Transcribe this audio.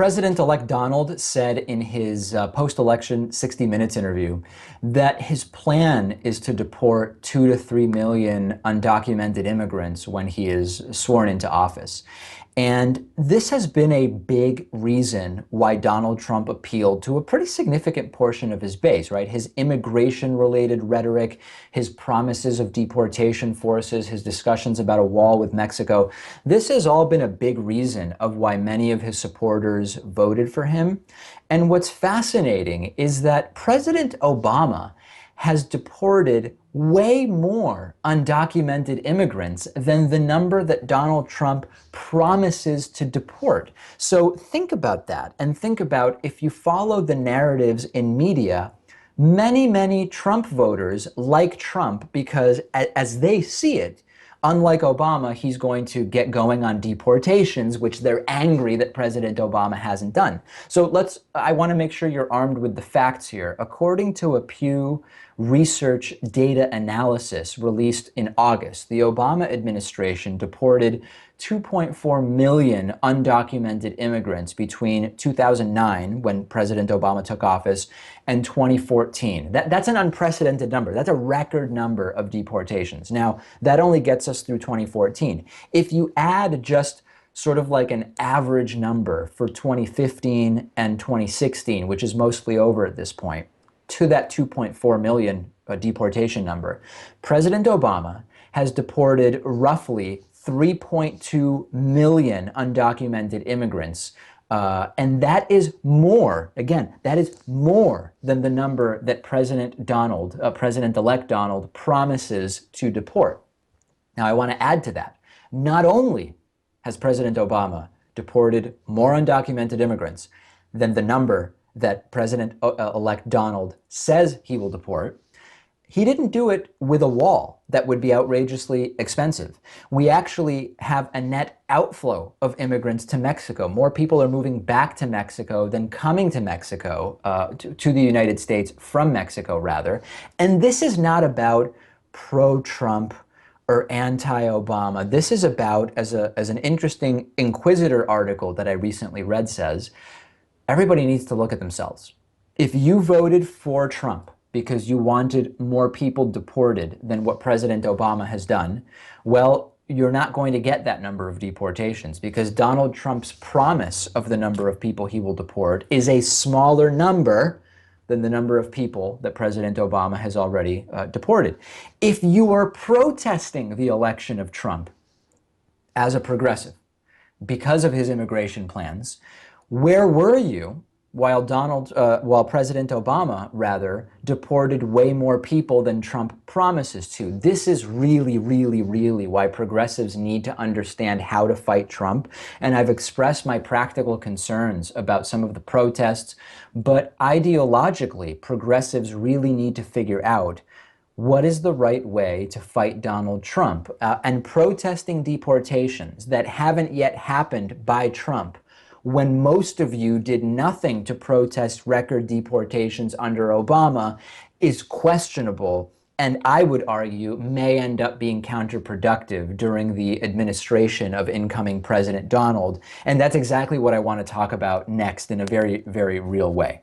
President-elect Donald said in his post-election 60 Minutes interview that his plan is to deport 2 to 3 million undocumented immigrants when he is sworn into office. And this has been a big reason why Donald Trump appealed to a pretty significant portion of his base, right? His immigration-related rhetoric, his promises of deportation forces, his discussions about a wall with Mexico. This has all been a big reason of why many of his supporters voted for him. And what's fascinating is that President Obama has deported way more undocumented immigrants than the number that Donald Trump promises to deport. So think about that, and think about, if you follow the narratives in media, many Trump voters like Trump because, as they see it, unlike Obama, he's going to get going on deportations, which they're angry that President Obama hasn't done. So I want to make sure you're armed with the facts here. According to a Pew Research data analysis released in August, the Obama administration deported 2.4 million undocumented immigrants between 2009, when President Obama took office, and 2014. That's an unprecedented number. That's a record number of deportations. Now, that only gets us through 2014. If you add just sort of like an average number for 2015 and 2016, which is mostly over at this point, to that 2.4 million deportation number, President Obama has deported roughly 3.2 million undocumented immigrants. And that is more, again, that is more than the number that President-elect Donald promises to deport. Now, I want to add to that. Not only has President Obama deported more undocumented immigrants than the number that President-elect Donald says he will deport, he didn't do it with a wall that would be outrageously expensive. We actually have a net outflow of immigrants to Mexico. More people are moving back to Mexico than coming to Mexico, to the United States from Mexico, rather. And this is not about pro-Trump or anti-Obama. This is about, as an interesting Inquisitor article that I recently read says, everybody needs to look at themselves. If you voted for Trump because you wanted more people deported than what President Obama has done, well, you're not going to get that number of deportations, because Donald Trump's promise of the number of people he will deport is a smaller number than the number of people that President Obama has already deported. If you are protesting the election of Trump as a progressive because of his immigration plans, where were you while President Obama, rather, deported way more people than Trump promises to? This is really why progressives need to understand how to fight Trump. And I've expressed my practical concerns about some of the protests, but ideologically, progressives really need to figure out what is the right way to fight Donald Trump. And protesting deportations that haven't yet happened by Trump, when most of you did nothing to protest record deportations under Obama, is questionable, and I would argue may end up being counterproductive during the administration of incoming President Donald. And that's exactly what I want to talk about next in a very real way.